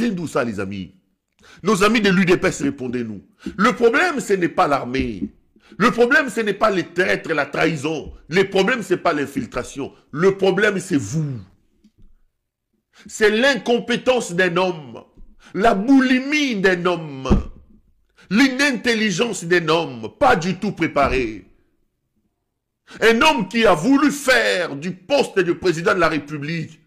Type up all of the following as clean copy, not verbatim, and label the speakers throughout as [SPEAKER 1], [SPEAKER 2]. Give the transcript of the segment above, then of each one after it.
[SPEAKER 1] vient d'où ça, les amis? Nos amis de l'UDPS, répondez-nous. Le problème, ce n'est pas l'armée. Le problème, ce n'est pas les traîtres, la trahison. Le problème, ce n'est pas l'infiltration. Le problème, c'est vous. C'est l'incompétence d'un homme, la boulimie d'un homme, l'inintelligence d'un homme, pas du tout préparé. Un homme qui a voulu faire du poste de président de la République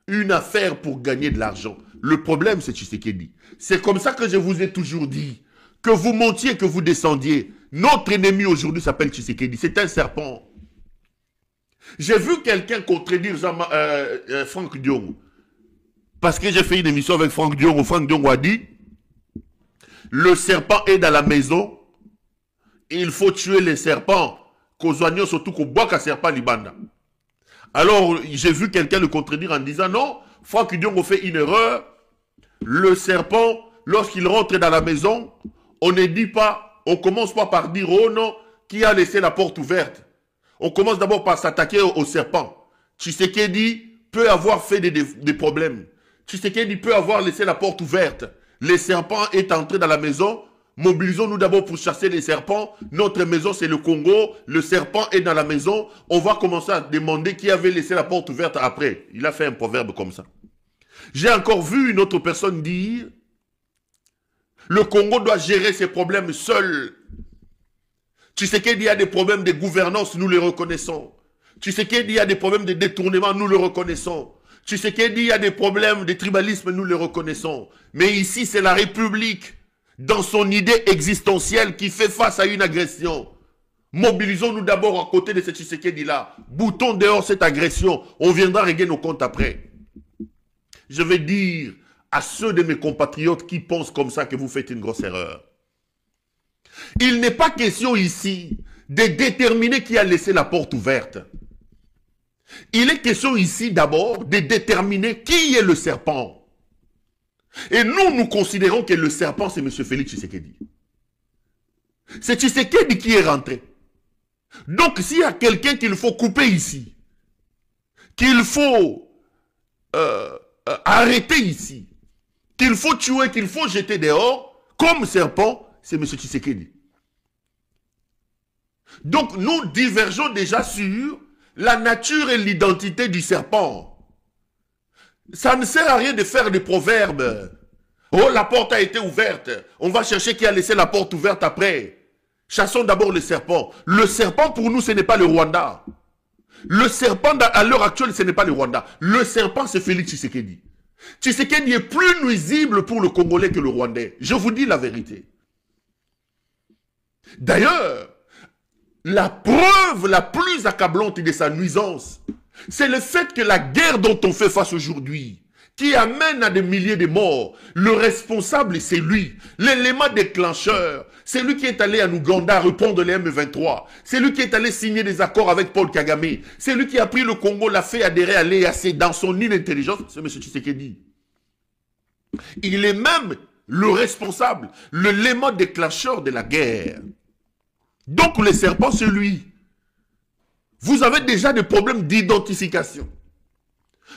[SPEAKER 1] une affaire pour gagner de l'argent. Le problème, c'est Tshisekedi. C'est comme ça que je vous ai toujours dit, que vous montiez, que vous descendiez. Notre ennemi aujourd'hui s'appelle Tshisekedi. C'est un serpent. J'ai vu quelqu'un contredire Franck Diong. Parce que j'ai fait une émission avec Franck Diong, où Franck Diong a dit le serpent est dans la maison, il faut tuer les serpents. Kozwanyo surtout qu'on boit qu'un serpent libanda. Alors j'ai vu quelqu'un le contredire en disant non, Franck Diong a fait une erreur. Le serpent, lorsqu'il rentre dans la maison, on ne dit pas, on commence pas par dire oh non, qui a laissé la porte ouverte. On commence d'abord par s'attaquer au serpent. Tshisekedi peut avoir fait des problèmes. Tshisekedi peut avoir laissé la porte ouverte. Le serpent est entré dans la maison. Mobilisons-nous d'abord pour chasser les serpents. Notre maison, c'est le Congo. Le serpent est dans la maison. On va commencer à demander qui avait laissé la porte ouverte après. Il a fait un proverbe comme ça. J'ai encore vu une autre personne dire le Congo doit gérer ses problèmes seul. Tshisekedi a des problèmes de gouvernance, nous les reconnaissons. Tshisekedi a des problèmes de détournement, nous le reconnaissons. Tshisekedi a des problèmes de tribalisme, nous les reconnaissons. Mais ici, c'est la République, dans son idée existentielle, qui fait face à une agression. Mobilisons-nous d'abord à côté de ce Tshisekedi-là. Boutons dehors cette agression. On viendra régler nos comptes après. Je vais dire à ceux de mes compatriotes qui pensent comme ça que vous faites une grosse erreur. Il n'est pas question ici de déterminer qui a laissé la porte ouverte. Il est question ici d'abord de déterminer qui est le serpent. Et nous considérons que le serpent, c'est M. Félix Tshisekedi. C'est Tshisekedi qui est rentré. Donc, s'il y a quelqu'un qu'il faut couper ici, qu'il faut arrêter ici, qu'il faut tuer, qu'il faut jeter dehors, comme serpent, c'est M. Tshisekedi. Donc, nous divergeons déjà sur la nature et l'identité du serpent. Ça ne sert à rien de faire des proverbes. Oh, la porte a été ouverte. On va chercher qui a laissé la porte ouverte après. Chassons d'abord le serpent. Le serpent, pour nous, ce n'est pas le Rwanda. Le serpent, à l'heure actuelle, ce n'est pas le Rwanda. Le serpent, c'est Félix Tshisekedi. Tshisekedi est plus nuisible pour le Congolais que le Rwandais. Je vous dis la vérité. D'ailleurs, la preuve la plus accablante de sa nuisance, c'est le fait que la guerre dont on fait face aujourd'hui, qui amène à des milliers de morts, le responsable, c'est lui. L'élément déclencheur, c'est lui qui est allé en Ouganda répondre les M23. C'est lui qui est allé signer des accords avec Paul Kagame. C'est lui qui a pris le Congo, l'a fait adhérer à l'EAC dans son inintelligence. C'est M. Tshisekedi. Il est même le responsable, l'élément déclencheur de la guerre. Donc le serpent, c'est lui. Vous avez déjà des problèmes d'identification.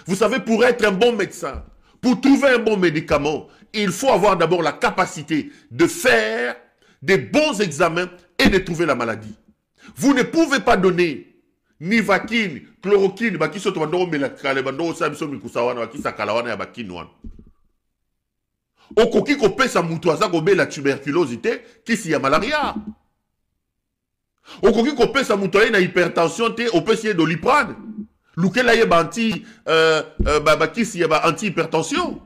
[SPEAKER 1] Vous savez, pour être un bon médecin, pour trouver un bon médicament, il faut avoir d'abord la capacité de faire des bons examens et de trouver la maladie. Vous ne pouvez pas donner Nivaquine, chloroquine, okoki kopesa mutu aza kobela tuberculosité kisi ya malaria. Okoki kopesa mutu aye na hypertension te opesi ye doliprane. Lukela ye kisi ya anti-hypertension.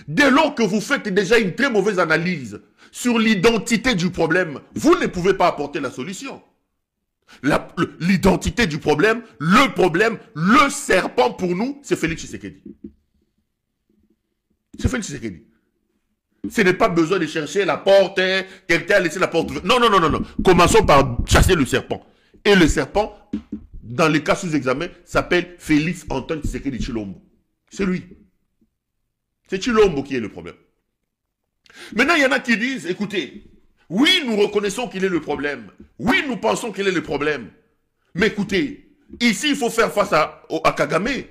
[SPEAKER 1] Dès lors que vous faites déjà une très mauvaise analyse sur l'identité du problème, vous ne pouvez pas apporter la solution. L'identité du problème, le serpent pour nous, c'est Félix Tshisekedi. C'est Félix Tshisekedi. Ce n'est pas besoin de chercher la porte, quelqu'un a laissé la porte ouverte. Non, non, non, non, non. Commençons par chasser le serpent. Et le serpent, dans les cas sous examen, s'appelle Félix Antoine Tshisekedi Tshilombo. C'est lui. C'est Tshilombo qui est le problème. Maintenant, il y en a qui disent, écoutez, oui, nous reconnaissons qu'il est le problème. Oui, nous pensons qu'il est le problème. Mais écoutez, ici, il faut faire face à Kagame.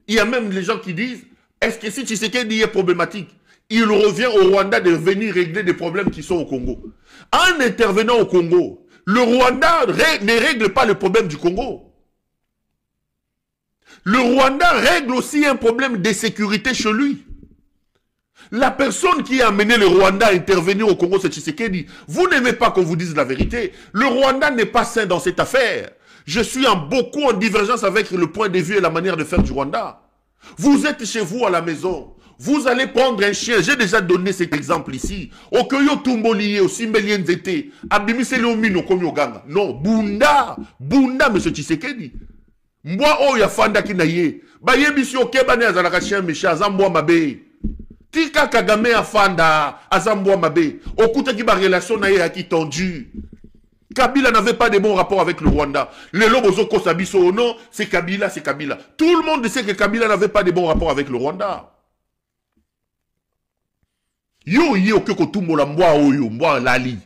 [SPEAKER 1] Il y a même les gens qui disent, Est-ce que si Tshisekedi est problématique, il revient au Rwanda de venir régler des problèmes qui sont au Congo? En intervenant au Congo, le Rwanda ne règle pas le problème du Congo. Le Rwanda règle aussi un problème de sécurité chez lui. La personne qui a amené le Rwanda à intervenir au Congo, c'est Tshisekedi. Vous n'aimez pas qu'on vous dise la vérité. Le Rwanda n'est pas sain dans cette affaire. Je suis beaucoup en divergence avec le point de vue et la manière de faire du Rwanda. Vous êtes chez vous à la maison. Vous allez prendre un chien. J'ai déjà donné cet exemple ici. Okoyo Tumboliye, au Simbelien Zete. Abimisele Omino Komyoganga. Non, Bunda. Bunda, monsieur Tshisekedi. Mwa oya fanda kinaye. Bayebisi okebane azalaka chien méchant. Azambwa mabe. Tika Kagame afanda. Azambwa mabe. Okuta ki ba relation na ye qui tendu. Kabila n'avait pas de bons rapports avec le Rwanda. Les Lobozo Sabiso, non, c'est Kabila, c'est Kabila. Tout le monde sait que Kabila n'avait pas de bons rapports avec le Rwanda. Yo yo keko tumbola mwa oyo mwa lali.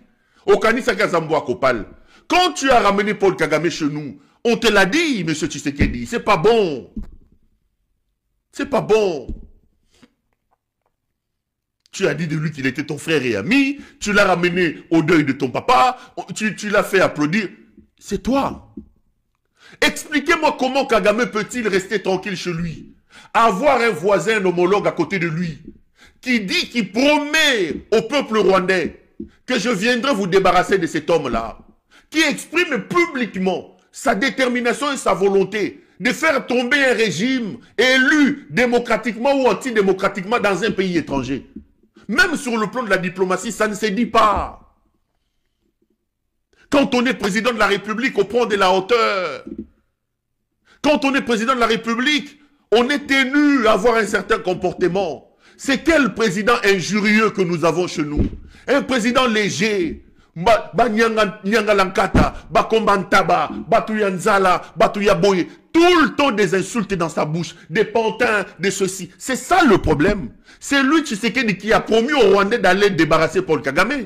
[SPEAKER 1] Okanisa kazambwa kopal. Quand tu as ramené Paul Kagame chez nous, on te l'a dit, monsieur Tshisekedi, c'est pas bon. C'est pas bon. Tu as dit de lui qu'il était ton frère et ami, tu l'as ramené au deuil de ton papa, tu l'as fait applaudir. C'est toi. Expliquez-moi comment Kagame peut-il rester tranquille chez lui, avoir un voisin, un homologue à côté de lui, qui dit, qui promet au peuple rwandais que je viendrai vous débarrasser de cet homme-là, qui exprime publiquement sa détermination et sa volonté de faire tomber un régime élu démocratiquement ou antidémocratiquement dans un pays étranger. Même sur le plan de la diplomatie, ça ne se dit pas. Quand on est président de la République, on prend de la hauteur. Quand on est président de la République, on est tenu à avoir un certain comportement. C'est quel président injurieux que nous avons chez nous? Un président léger. Tout le temps des insultes dans sa bouche, des pantins, des ceci. C'est ça le problème. C'est lui, Tshisekedi, qui a promis aux Rwandais d'aller débarrasser Paul Kagame.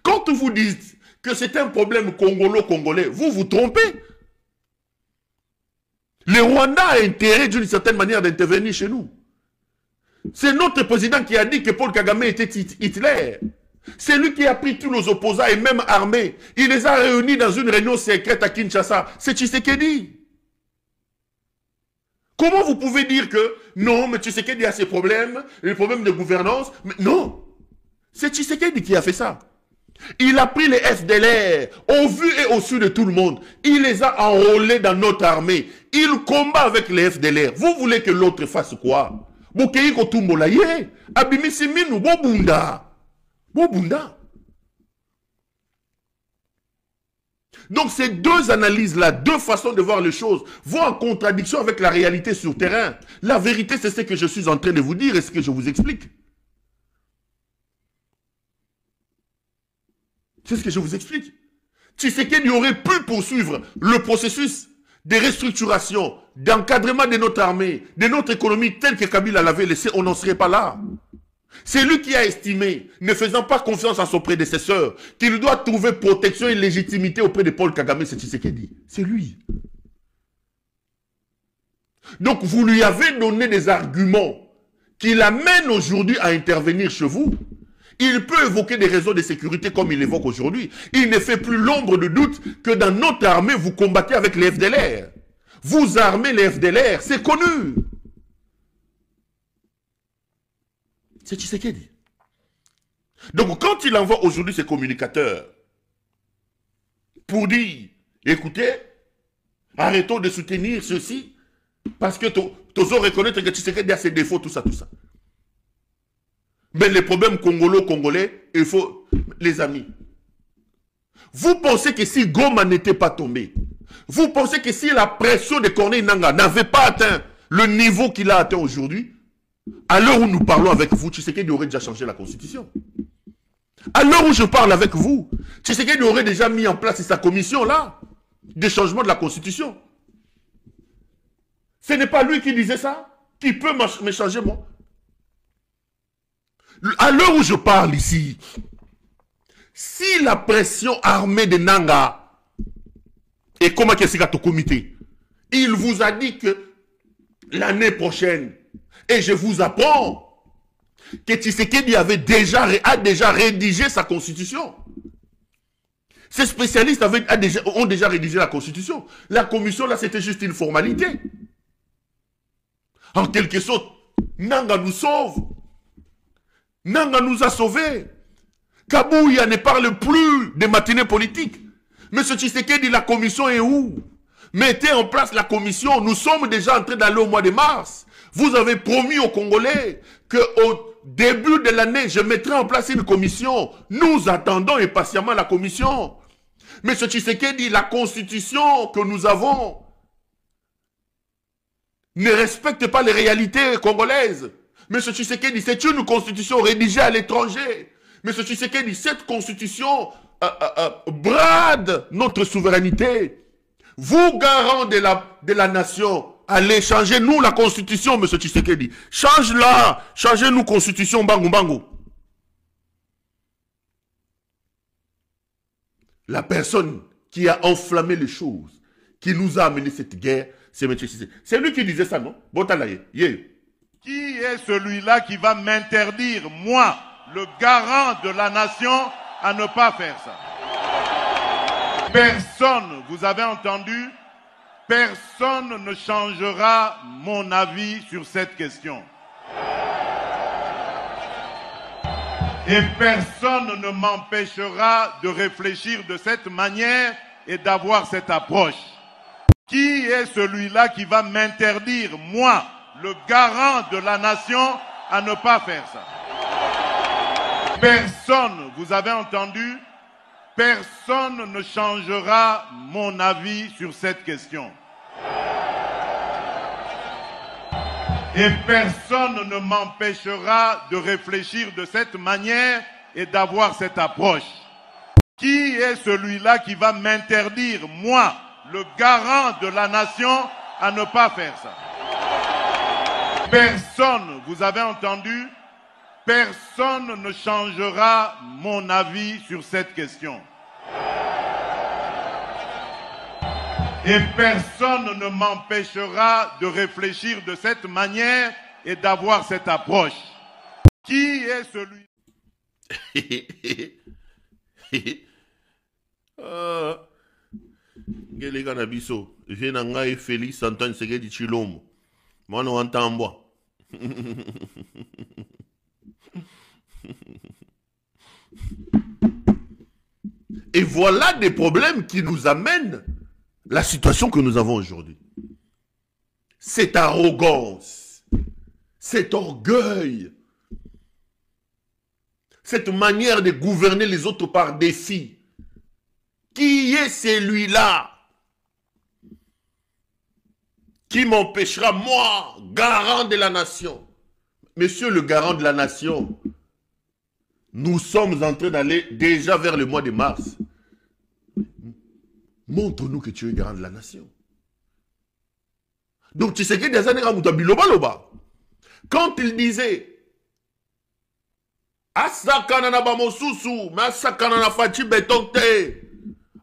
[SPEAKER 1] Quand vous dites que c'est un problème congolo-congolais, vous vous trompez. Le Rwanda a intérêt d'une certaine manière d'intervenir chez nous. C'est notre président qui a dit que Paul Kagame était Hitler. C'est lui qui a pris tous nos opposants et même armés. Il les a réunis dans une réunion secrète à Kinshasa. C'est Tshisekedi. Comment vous pouvez dire que non, mais Tshisekedi a ses problèmes, les problèmes de gouvernance? Mais non, c'est Tshisekedi qui a fait ça. Il a pris les FDLR au vu et au su de tout le monde. Il les a enrôlés dans notre armée. Il combat avec les FDLR. Vous voulez que l'autre fasse quoi? Bokeiko Tumbolaye, Abimisiminu, Bobunda. Bobunda. Donc ces deux analyses-là, deux façons de voir les choses, vont en contradiction avec la réalité sur terrain. La vérité, c'est ce que je suis en train de vous dire et ce que je vous explique. C'est ce que je vous explique. Tshisekedi aurait pu poursuivre le processus de restructuration, d'encadrement de notre armée, de notre économie tel que Kabila l'avait laissé, on n'en serait pas là. C'est lui qui a estimé, ne faisant pas confiance à son prédécesseur, qu'il doit trouver protection et légitimité auprès de Paul Kagame, c'est Tshisekedi. C'est lui. Donc vous lui avez donné des arguments qui l'amènent aujourd'hui à intervenir chez vous. Il peut évoquer des raisons de sécurité comme il évoque aujourd'hui. Il ne fait plus l'ombre de doute que dans notre armée, vous combattez avec les FDLR. Vous armez les FDLR, c'est connu. C'est Tshisekedi. Donc quand il envoie aujourd'hui ses communicateurs pour dire, écoutez, arrêtons de soutenir ceci, parce que tu dois reconnaître que Tshisekedi a ses défauts, tout ça, tout ça. Mais les problèmes congolais, il faut, les amis, vous pensez que si Goma n'était pas tombé, vous pensez que si la pression de Corneille Nangaa n'avait pas atteint le niveau qu'il a atteint aujourd'hui, à l'heure où nous parlons avec vous, Tshisekedi aurait déjà changé la constitution. À l'heure où je parle avec vous, Tshisekedi aurait déjà mis en place sa commission là, de changement de la constitution. Ce n'est pas lui qui disait ça, qui peut me changer moi. À l'heure où je parle ici, si la pression armée de Nangaa et comment qu'est-ce qu'il y a au comité, il vous a dit que l'année prochaine, Et je vous apprends que Tshisekedi a déjà rédigé sa constitution. Ces spécialistes ont déjà rédigé la constitution. La commission, là, c'était juste une formalité. En quelque sorte, Nanga nous sauve. Nanga nous a sauvés. Kabouya ne parle plus des matinées politiques. Monsieur Tshisekedi, la commission est où? Mettez en place la commission. Nous sommes déjà en train d'aller au mois de mars. Vous avez promis aux Congolais qu'au début de l'année, je mettrai en place une commission. Nous attendons impatiemment la commission. Monsieur Tshisekedi, la constitution que nous avons ne respecte pas les réalités congolaises. Monsieur Tshisekedi, c'est une constitution rédigée à l'étranger. Monsieur Tshisekedi, cette constitution brade notre souveraineté. Vous, garant de la nation, allez changer nous la constitution, monsieur Tshisekedi. Change-la. Changez-nous constitution, bango bango. La personne qui a enflammé les choses, qui nous a amené cette guerre, c'est M. Tshisekedi. C'est lui qui disait ça, non? Botalaye.
[SPEAKER 2] Qui est celui-là qui va m'interdire, moi, le garant de la nation, à ne pas faire ça? Personne, vous avez entendu, personne ne changera mon avis sur cette question. Et personne ne m'empêchera de réfléchir de cette manière et d'avoir cette approche. Qui est celui-là qui va m'interdire, moi, le garant de la nation, à ne pas faire ça? Personne, vous avez entendu, personne ne changera mon avis sur cette question. Et personne ne m'empêchera de réfléchir de cette manière et d'avoir cette approche. Qui est celui-là qui va m'interdire, moi, le garant de la nation, à ne pas faire ça? Personne, vous avez entendu, personne ne changera mon avis sur cette question. Et personne ne m'empêchera de réfléchir de cette manière et d'avoir cette approche. Qui est celui...
[SPEAKER 1] Ngelega na biso, je na ngai Félix Antoine Tshisekedi Tshilombo. Mwana wa Ntambwa. Et voilà des problèmes qui nous amènent la situation que nous avons aujourd'hui. Cette arrogance, cet orgueil, cette manière de gouverner les autres par défi. Qui est celui-là qui m'empêchera, moi, garant de la nation? Monsieur le garant de la nation, nous sommes en train d'aller déjà vers le mois de mars. Montre-nous que tu es garant de la nation. Donc tu sais que des années, quand il disait Asakana na bamosusu, masakana na fachi betonte,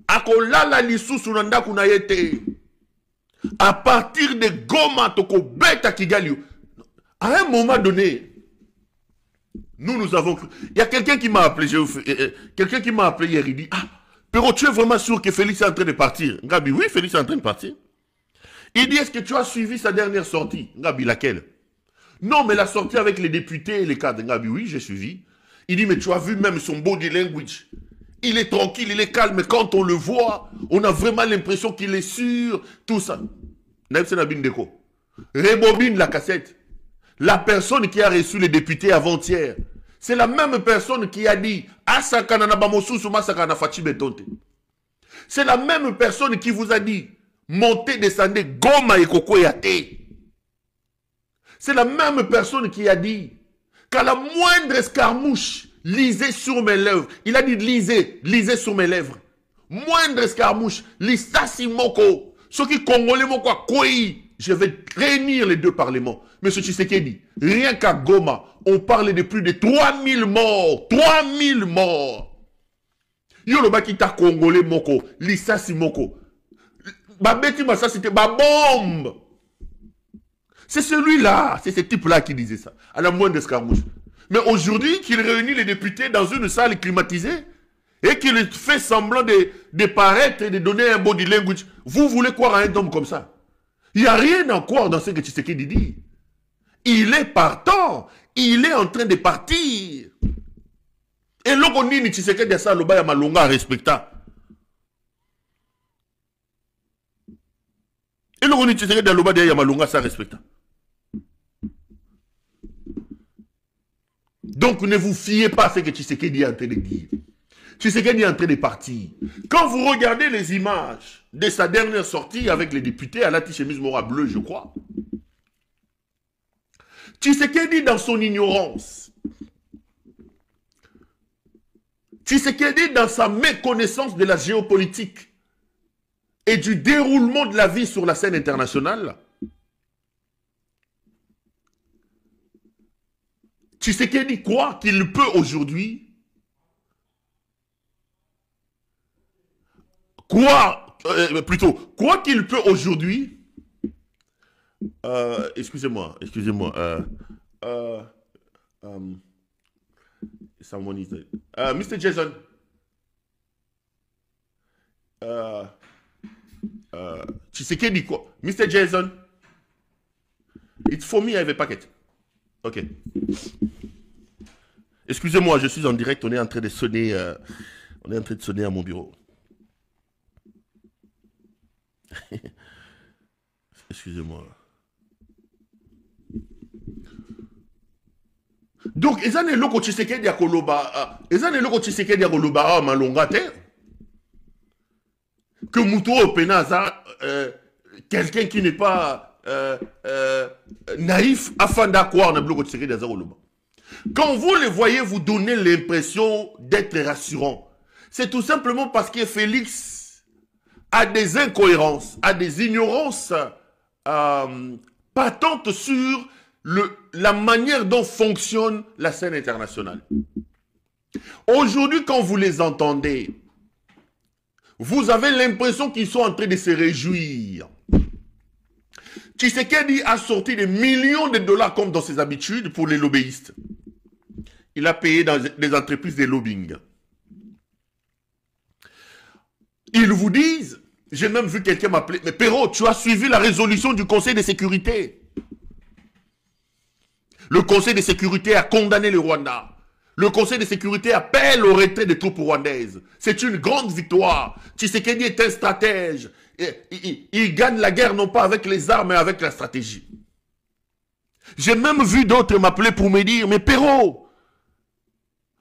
[SPEAKER 1] akolala lisusu na ndaku na yete. À partir de Goma toko beta Kigali. À un moment donné, nous avons cru. Il y a quelqu'un qui m'a appelé, quelqu'un qui m'a appelé hier, il dit, ah, Pero tu es vraiment sûr que Félix est en train de partir? Ngabi, oui, Félix est en train de partir. Il dit, est-ce que tu as suivi sa dernière sortie? Ngabi, laquelle? Non, mais la sortie avec les députés et les cadres. Ngabi, oui, j'ai suivi. Il dit, mais tu as vu même son body language. Il est tranquille, il est calme. Quand on le voit, on a vraiment l'impression qu'il est sûr. Tout ça. Rebobine la cassette. La personne qui a reçu les députés avant-hier, c'est la même personne qui a dit c'est la même personne qui vous a dit montez, descendez, Goma et Koko Yate. C'est la même personne qui a dit qu'à la moindre escarmouche, lisez sur mes lèvres. Il a dit lisez sur mes lèvres. Moindre escarmouche, lisasi moko. Ce qui congolais moko koi. Je vais réunir les deux parlements. Monsieur Tshisekedi, rien qu'à Goma, on parle de plus de 3000 morts. 3000 morts. Yoloba kita congolais moko, lisasi moko. Babeti massa c'était ba bombe. C'est celui-là, c'est ce type-là qui disait ça, à la moindre escarmouche. Mais aujourd'hui, qu'il réunit les députés dans une salle climatisée et qu'il fait semblant de paraître et de donner un body language, vous voulez croire à un homme comme ça? Il n'y a rien à croire dans ce que Tshisekedi dit. Il est partant, il est en train de partir. Et l'on dit que Tshisekedi a ça, le bas, malonga respecta. Et l'on dit que Tshisekedi a le bas, il y a malonga ça respecta. Donc ne vous fiez pas à ce que Tshisekedi est en train de dire. Tshisekedi est en train de partir. Quand vous regardez les images de sa dernière sortie avec les députés à la chemise mora bleue, je crois, Tshisekedi dans son ignorance, Tshisekedi dans sa méconnaissance de la géopolitique et du déroulement de la vie sur la scène internationale, Tshisekedi croit qu'il peut aujourd'hui croit qu'il peut aujourd'hui excusez-moi someone is Mr. Jason Tshisekedi quoi Mr. Jason, it's for me, I have a packet. Ok. Excusez-moi, je suis en direct, on est en train de sonner à mon bureau. Excusez-moi. Donc, ils ont loko Tshisekedi à Koloba, malonga te. Que Mouto Penaza, quelqu'un qui n'est pas naïf, afin d'accroire dans le bloc Tshisekedi à Koloba. Quand vous les voyez vous donner l'impression d'être rassurant, c'est tout simplement parce que Félix a des incohérences, a des ignorances patentes sur la manière dont fonctionne la scène internationale. Aujourd'hui, quand vous les entendez, vous avez l'impression qu'ils sont en train de se réjouir. Tshisekedi a sorti des millions de dollars comme dans ses habitudes pour les lobbyistes. Il a payé dans des entreprises de lobbying. Ils vous disent, j'ai même vu quelqu'un m'appeler, mais Perrault, tu as suivi la résolution du Conseil de sécurité. Le Conseil de sécurité a condamné le Rwanda. Le Conseil de sécurité appelle au retrait des troupes rwandaises. C'est une grande victoire. Tshisekedi est un stratège. Il gagne la guerre non pas avec les armes, mais avec la stratégie. J'ai même vu d'autres m'appeler pour me dire, mais Perrault,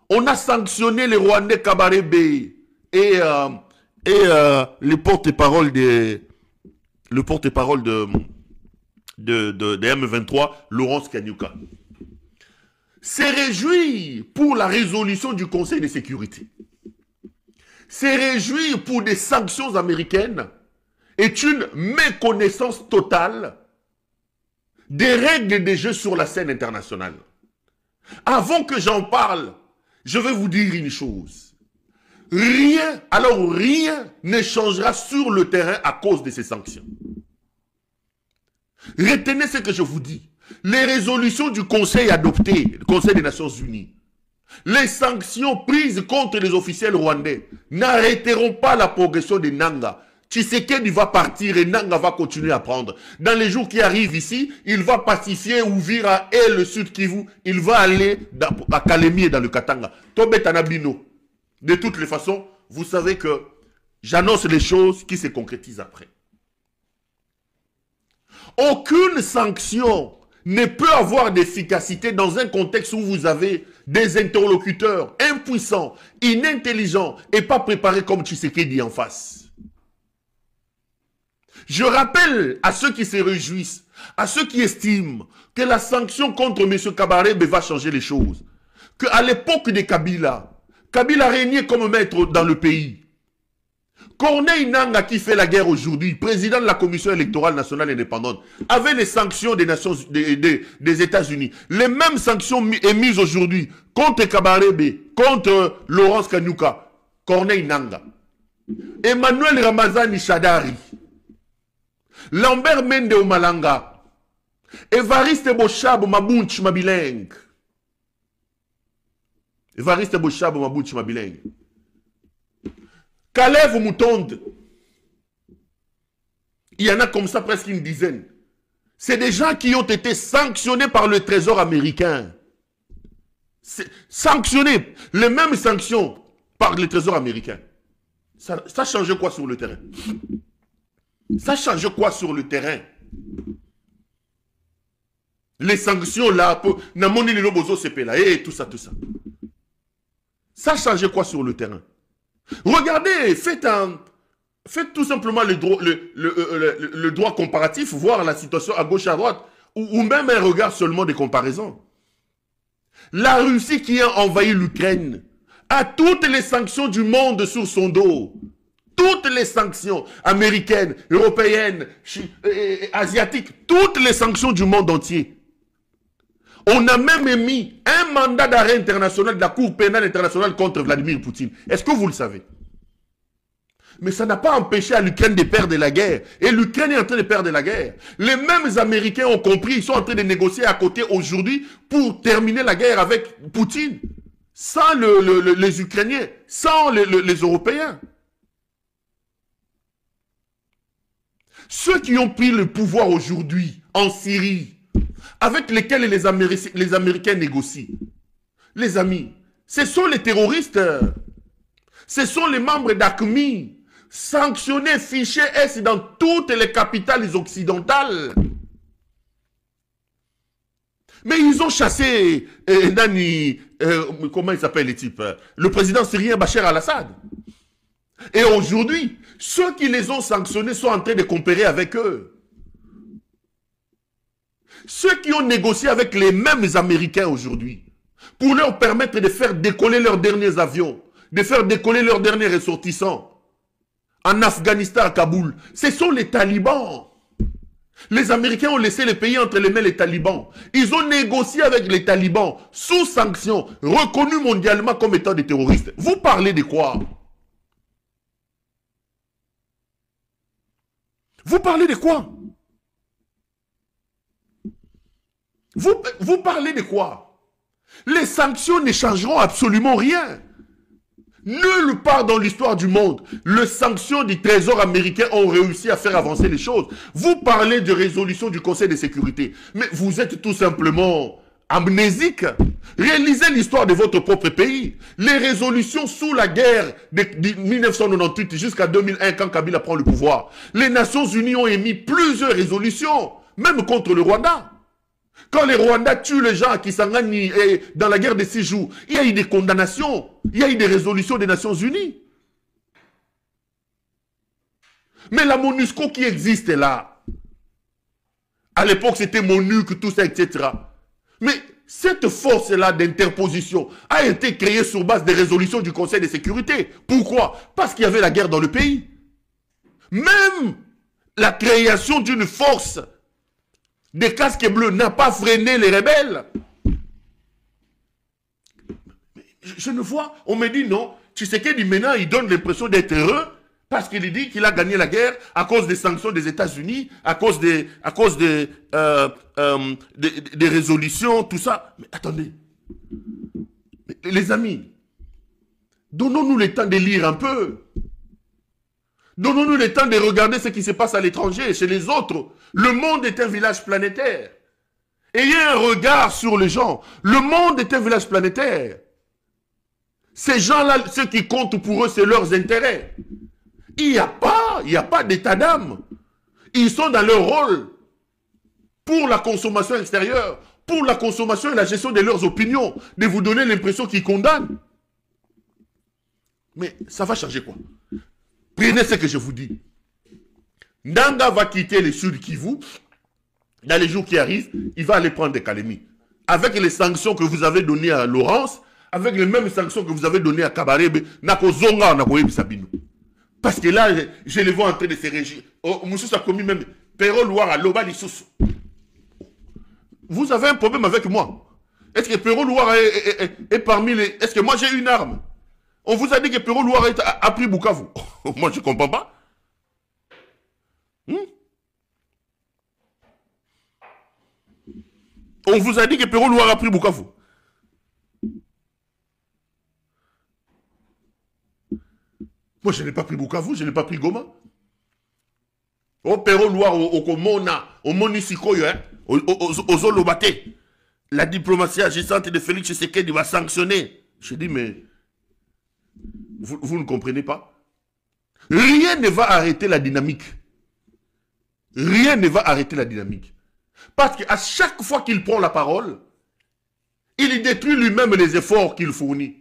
[SPEAKER 1] on a sanctionné les Rwandais Kabarebe et le porte-parole de M23, Laurence Kanyuka. C'est réjoui pour la résolution du Conseil de sécurité. C'est réjoui pour des sanctions américaines est une méconnaissance totale des règles des jeux sur la scène internationale. Avant que j'en parle, je vais vous dire une chose. Rien ne changera sur le terrain à cause de ces sanctions. Retenez ce que je vous dis. Les résolutions du Conseil adoptées, le Conseil des Nations Unies, les sanctions prises contre les officiels rwandais n'arrêteront pas la progression de Nanga. Tshisekedi va partir et Nanga va continuer à prendre. Dans les jours qui arrivent ici, il va pacifier Uvira et le Sud Kivu. Il va aller à Kalemi et dans le Katanga. Tobetanabino. De toutes les façons, vous savez que j'annonce les choses qui se concrétisent après. Aucune sanction ne peut avoir d'efficacité dans un contexte où vous avez des interlocuteurs impuissants, inintelligents et pas préparés comme Tshisekedi en face. Je rappelle à ceux qui se réjouissent, à ceux qui estiment que la sanction contre M. Kabarebe va changer les choses, qu'à l'époque de Kabila régnait comme maître dans le pays. Corneille Nangaa, qui fait la guerre aujourd'hui, président de la Commission électorale nationale indépendante, avait les sanctions des États-Unis. Les mêmes sanctions émises aujourd'hui contre Kabarebe, contre Laurence Kanyuka, Corneille Nangaa, Emmanuel Ramazani Shadari, Lambert Mende Omalanga, Evariste Boshabo Mabunch Mabileng. Evariste Boshabo Mabunch Mabileng. Kalev Moutonde. Il y en a comme ça presque une dizaine. C'est des gens qui ont été sanctionnés par le Trésor américain. Sanctionnés. Les mêmes sanctions par le Trésor américain. Ça change quoi sur le terrain? Ça change quoi sur le terrain? Les sanctions là, et tout ça, tout ça. Ça change quoi sur le terrain? Regardez, faites tout simplement le droit comparatif, voir la situation à gauche, à droite, ou même un regard seulement de comparaison. La Russie qui a envahi l'Ukraine a toutes les sanctions du monde sur son dos. Toutes les sanctions américaines, européennes, asiatiques, toutes les sanctions du monde entier. On a même émis un mandat d'arrêt international de la Cour pénale internationale contre Vladimir Poutine. Est-ce que vous le savez? Mais ça n'a pas empêché à l'Ukraine de perdre la guerre. Et l'Ukraine est en train de perdre la guerre. Les mêmes Américains ont compris, ils sont en train de négocier à côté aujourd'hui pour terminer la guerre avec Poutine. Sans les Ukrainiens, sans les Européens. Ceux qui ont pris le pouvoir aujourd'hui en Syrie, avec lesquels les Américains négocient, les amis, ce sont les terroristes, ce sont les membres d'AQMI, sanctionnés, fichés S dans toutes les capitales occidentales. Mais ils ont chassé comment il s'appelle les types? Le président syrien Bachar al-Assad. Et aujourd'hui, ceux qui les ont sanctionnés sont en train de comparer avec eux. Ceux qui ont négocié avec les mêmes Américains aujourd'hui, pour leur permettre de faire décoller leurs derniers avions, de faire décoller leurs derniers ressortissants, en Afghanistan, à Kaboul, ce sont les talibans. Les Américains ont laissé le pays entre les mains des talibans. Ils ont négocié avec les talibans, sous sanctions, reconnus mondialement comme étant des terroristes. Vous parlez de quoi? Vous parlez de quoi? Vous parlez de quoi? Les sanctions ne changeront absolument rien. Nulle part dans l'histoire du monde, les sanctions du Trésor américain ont réussi à faire avancer les choses. Vous parlez de résolution du Conseil de sécurité, mais vous êtes tout simplement amnésique. Réalisez l'histoire de votre propre pays. Les résolutions sous la guerre de 1998 jusqu'à 2001, quand Kabila prend le pouvoir, les Nations Unies ont émis plusieurs résolutions, même contre le Rwanda. Quand les Rwandais tuent les gens à Kisangani et dans la guerre des 6 jours, il y a eu des condamnations, il y a eu des résolutions des Nations Unies. Mais la MONUSCO qui existe là, à l'époque c'était MONUC, tout ça, etc. Mais cette force-là d'interposition a été créée sur base des résolutions du Conseil de sécurité. Pourquoi? Parce qu'il y avait la guerre dans le pays. Même la création d'une force des casques bleus n'a pas freiné les rebelles. Je ne vois, on me dit non, Tshisekedi maintenant il donne l'impression d'être heureux parce qu'il dit qu'il a gagné la guerre à cause des sanctions des États-Unis, à cause des résolutions, tout ça. Mais attendez, les amis, donnons-nous le temps de lire un peu. Donnons-nous le temps de regarder ce qui se passe à l'étranger, chez les autres. Le monde est un village planétaire. Ayez un regard sur les gens. Le monde est un village planétaire. Ces gens-là, ce qui compte pour eux, c'est leurs intérêts. Il n'y a pas d'état d'âme. Ils sont dans leur rôle pour la consommation extérieure, pour la consommation et la gestion de leurs opinions, de vous donner l'impression qu'ils condamnent. Mais ça va changer quoi? Prenez ce que je vous dis. Ndanga va quitter le sud Kivu. Dans les jours qui arrivent, il va aller prendre des Kalemi. Avec les sanctions que vous avez données à Laurence, avec les mêmes sanctions que vous avez données à Kabarebe, parce que là, je les vois en train de se régir. Moussous a commis même Pero Loire à Loba Lissous. Vous avez un problème avec moi. Est-ce que Pero Loire est parmi les... Est-ce que moi j'ai une arme? On vous a dit que Pero Loire a pris Bukavu. Moi, je ne comprends pas. On vous a dit que Perrault Loire a pris Bukavu. Moi, je n'ai pas pris Bukavu, je n'ai pas pris Goma. Oh, Perrault Loire, au Komona, au Monisikoyo, aux Olobate. La diplomatie agissante de Félix Tshisekedi va sanctionner. Je dis, mais vous ne comprenez pas? Rien ne va arrêter la dynamique. Rien ne va arrêter la dynamique. Parce qu'à chaque fois qu'il prend la parole, il détruit lui-même les efforts qu'il fournit.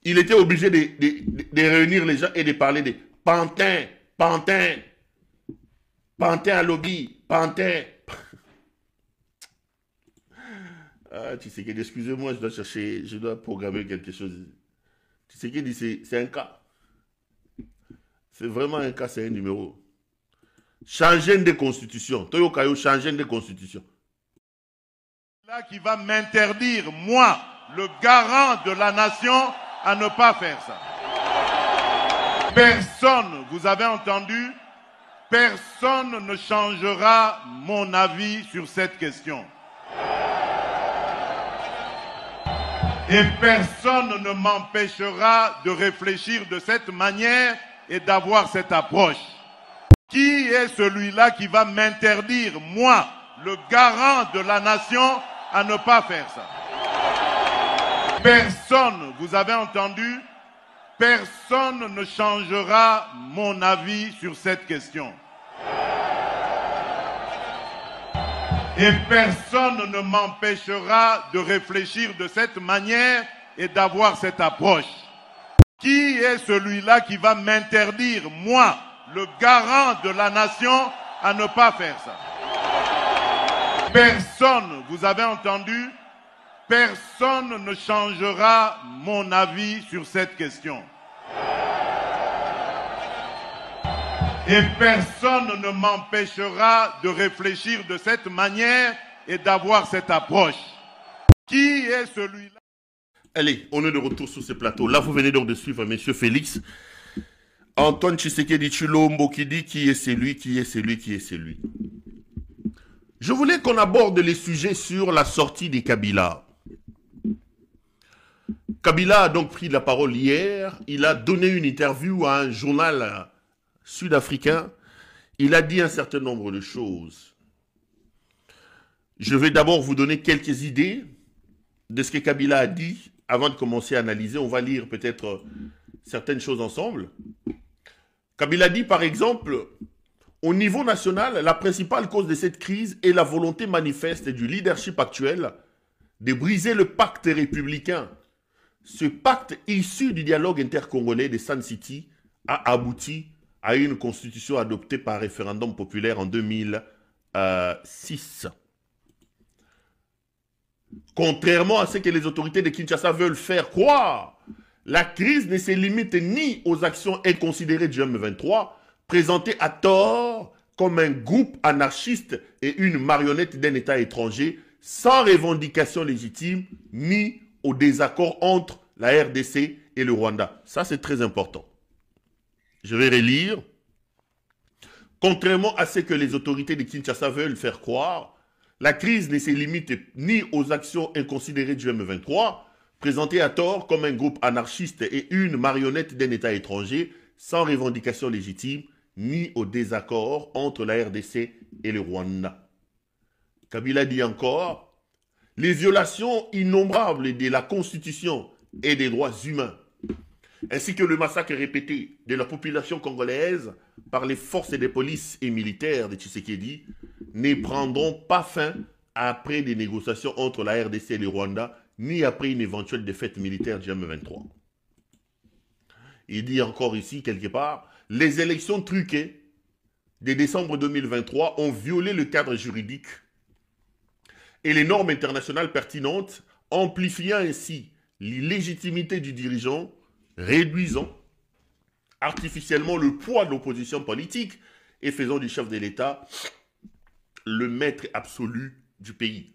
[SPEAKER 1] Il était obligé de réunir les gens et de parler de Pantin, Pantin, Pantin à lobby, Pantin. Ah, tu sais que, excusez-moi, je dois programmer quelque chose. Tu sais que c'est un cas. C'est vraiment un cas, c'est un numéro. Changer de constitution. Toyokayo, changer de constitution.
[SPEAKER 2] Là qui va m'interdire, moi, le garant de la nation, à ne pas faire ça. Personne, vous avez entendu, personne ne changera mon avis sur cette question. Et personne ne m'empêchera de réfléchir de cette manière et d'avoir cette approche. Qui est celui-là qui va m'interdire, moi, le garant de la nation, à ne pas faire ça? Personne, vous avez entendu, personne ne changera mon avis sur cette question. Et personne ne m'empêchera de réfléchir de cette manière et d'avoir cette approche. Qui est celui-là qui va m'interdire, moi, le garant de la nation, à ne pas faire ça? Personne, vous avez entendu, personne ne changera mon avis sur cette question. Et personne ne m'empêchera de réfléchir de cette manière et d'avoir cette approche. Qui est celui-là?
[SPEAKER 1] Allez, on est de retour sur ce plateau. Là, vous venez donc de suivre M. Félix. Antoine Tshisekedi Tshilombo qui dit qui est celui, qui est celui, qui est celui. Je voulais qu'on aborde les sujets sur la sortie des Kabila. Kabila a donc pris la parole hier. Il a donné une interview à un journal sud-africain. Il a dit un certain nombre de choses. Je vais d'abord vous donner quelques idées de ce que Kabila a dit avant de commencer à analyser. On va lire peut-être certaines choses ensemble. Kabila dit par exemple, au niveau national, la principale cause de cette crise est la volonté manifeste du leadership actuel de briser le pacte républicain. Ce pacte issu du dialogue intercongolais de Sun City a abouti à une constitution adoptée par référendum populaire en 2006. Contrairement à ce que les autorités de Kinshasa veulent faire croire, la crise ne se limite ni aux actions inconsidérées du M23, présentées à tort comme un groupe anarchiste et une marionnette d'un État étranger, sans revendication légitime, ni au désaccord entre la RDC et le Rwanda. Ça, c'est très important. Je vais relire. Contrairement à ce que les autorités de Kinshasa veulent faire croire, la crise ne se limite ni aux actions inconsidérées du M23, présentées à tort comme un groupe anarchiste et une marionnette d'un État étranger, sans revendication légitime, ni au désaccord entre la RDC et le Rwanda. Kabila dit encore, les violations innombrables de la Constitution et des droits humains, ainsi que le massacre répété de la population congolaise par les forces de police et militaires de Tshisekedi, ne prendront pas fin après des négociations entre la RDC et le Rwanda, ni après une éventuelle défaite militaire du M23. Il dit encore ici, quelque part, les élections truquées de décembre 2023 ont violé le cadre juridique et les normes internationales pertinentes, amplifiant ainsi l'illégitimité du dirigeant, réduisant artificiellement le poids de l'opposition politique et faisant du chef de l'État le maître absolu du pays.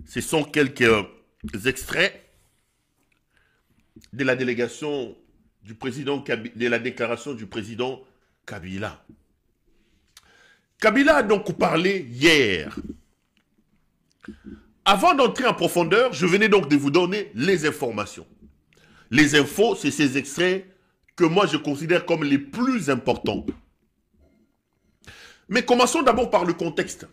[SPEAKER 1] Ce sont quelques extraits de la délégation du président, de la déclaration du président Kabila. Kabila a donc parlé hier. Avant d'entrer en profondeur, je venais donc de vous donner les informations. Les infos, c'est ces extraits que moi je considère comme les plus importants. Mais commençons d'abord par le contexte.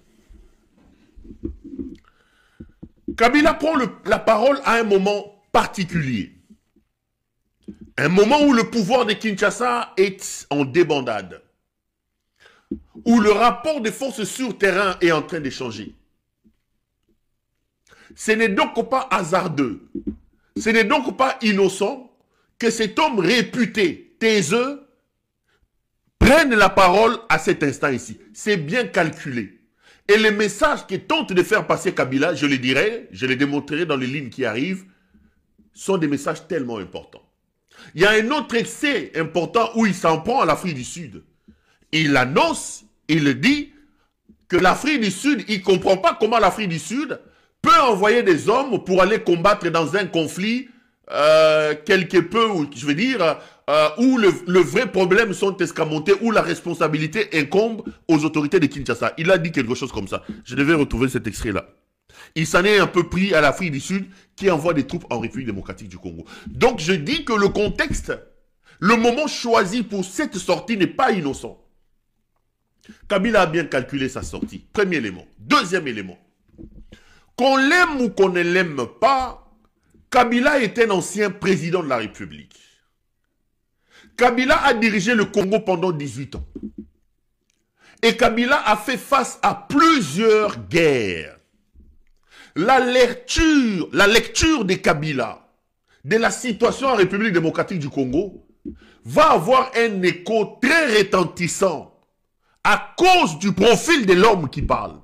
[SPEAKER 1] Kabila prend la parole à un moment particulier. Un moment où le pouvoir de Kinshasa est en débandade. Où le rapport des forces sur terrain est en train de changer. Ce n'est donc pas hasardeux, ce n'est donc pas innocent que cet homme réputé, taiseux, prenne la parole à cet instant ici. C'est bien calculé. Et les messages que tente de faire passer Kabila, je le dirai, je les démontrerai dans les lignes qui arrivent, sont des messages tellement importants. Il y a un autre excès important où il s'en prend à l'Afrique du Sud. Il annonce, il dit que l'Afrique du Sud, il ne comprend pas comment l'Afrique du Sud peut envoyer des hommes pour aller combattre dans un conflit quelque peu, je veux dire, où le vrai problème sont escamotés, où la responsabilité incombe aux autorités de Kinshasa. Il a dit quelque chose comme ça. Je devais retrouver cet extrait-là. Il s'en est un peu pris à l'Afrique du Sud qui envoie des troupes en République démocratique du Congo. Donc je dis que le contexte, le moment choisi pour cette sortie n'est pas innocent. Kabila a bien calculé sa sortie. Premier élément. Deuxième élément. Qu'on l'aime ou qu'on ne l'aime pas, Kabila est un ancien président de la République. Kabila a dirigé le Congo pendant 18 ans. Et Kabila a fait face à plusieurs guerres. La lecture de Kabila de la situation en République démocratique du Congo va avoir un écho très retentissant à cause du profil de l'homme qui parle.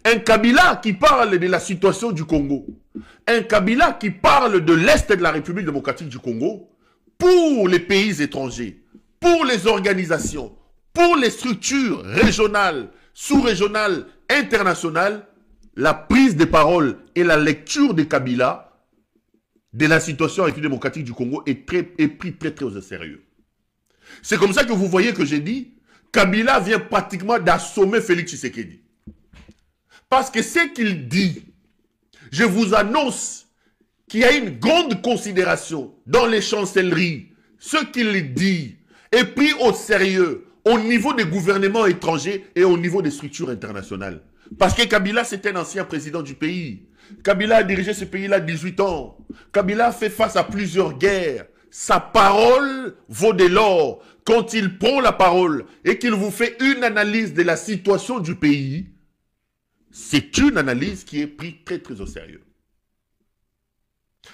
[SPEAKER 1] Un Kabila qui parle de la situation du Congo. Un Kabila qui parle de l'Est de la République démocratique du Congo pour les pays étrangers, pour les organisations, pour les structures régionales, sous-régionales, internationales. La prise de parole et la lecture de Kabila de la situation en République démocratique du Congo est pris très au sérieux. C'est comme ça que vous voyez que j'ai dit, Kabila vient pratiquement d'assommer Félix Tshisekedi. Parce que ce qu'il dit, je vous annonce qu'il y a une grande considération dans les chancelleries. Ce qu'il dit est pris au sérieux au niveau des gouvernements étrangers et au niveau des structures internationales. Parce que Kabila, c'est un ancien président du pays. Kabila a dirigé ce pays-là 18 ans. Kabila a fait face à plusieurs guerres. Sa parole vaut de l'or. Quand il prend la parole et qu'il vous fait une analyse de la situation du pays, c'est une analyse qui est prise très au sérieux.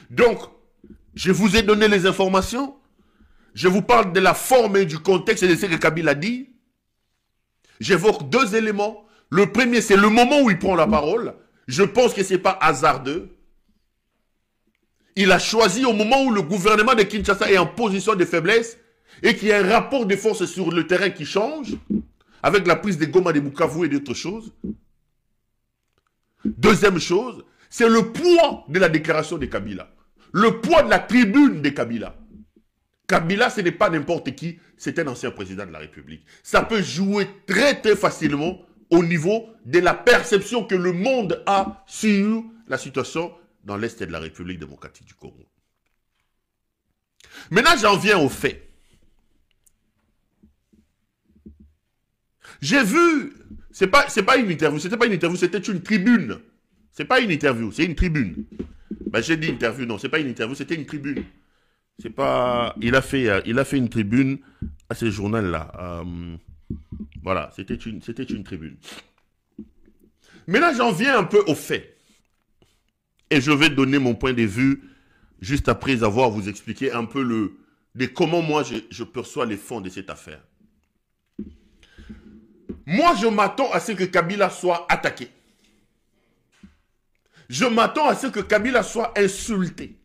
[SPEAKER 1] Donc, je vous ai donné les informations. Je vous parle de la forme et du contexte et de ce que Kabila dit. J'évoque deux éléments. Le premier, c'est le moment où il prend la parole. Je pense que ce n'est pas hasardeux. Il a choisi au moment où le gouvernement de Kinshasa est en position de faiblesse et qu'il y a un rapport de force sur le terrain qui change, avec la prise de Goma, de Bukavu et d'autres choses. Deuxième chose, c'est le poids de la déclaration de Kabila. Le poids de la tribune de Kabila. Kabila, ce n'est pas n'importe qui, c'est un ancien président de la République. Ça peut jouer très facilement au niveau de la perception que le monde a sur la situation dans l'Est de la République démocratique du Congo. Maintenant, j'en viens aux faits. J'ai vu, c'est pas une interview, c'était pas une interview, c'était une tribune. C'est pas une interview, c'est une tribune. Ben, j'ai dit interview, non, c'est pas une interview, c'était une tribune. C'est pas, il a fait une tribune à ce journal-là. Voilà, c'était une tribune. Maintenant, j'en viens un peu aux faits. Et je vais donner mon point de vue juste après avoir vous expliqué un peu de comment moi je perçois les fonds de cette affaire. Moi, je m'attends à ce que Kabila soit attaqué. Je m'attends à ce que Kabila soit insulté.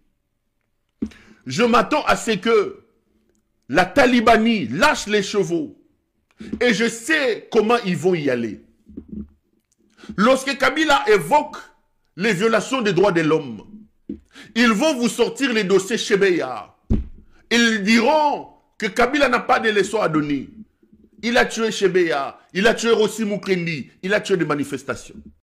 [SPEAKER 1] Je m'attends à ce que la Talibanie lâche les chevaux. Et je sais comment ils vont y aller. Lorsque Kabila évoque les violations des droits de l'homme, ils vont vous sortir les dossiers Chebeya. Ils diront que Kabila n'a pas de leçons à donner. Il a tué Chebeya, il a tué Rossi Moukendi, il a tué des manifestations.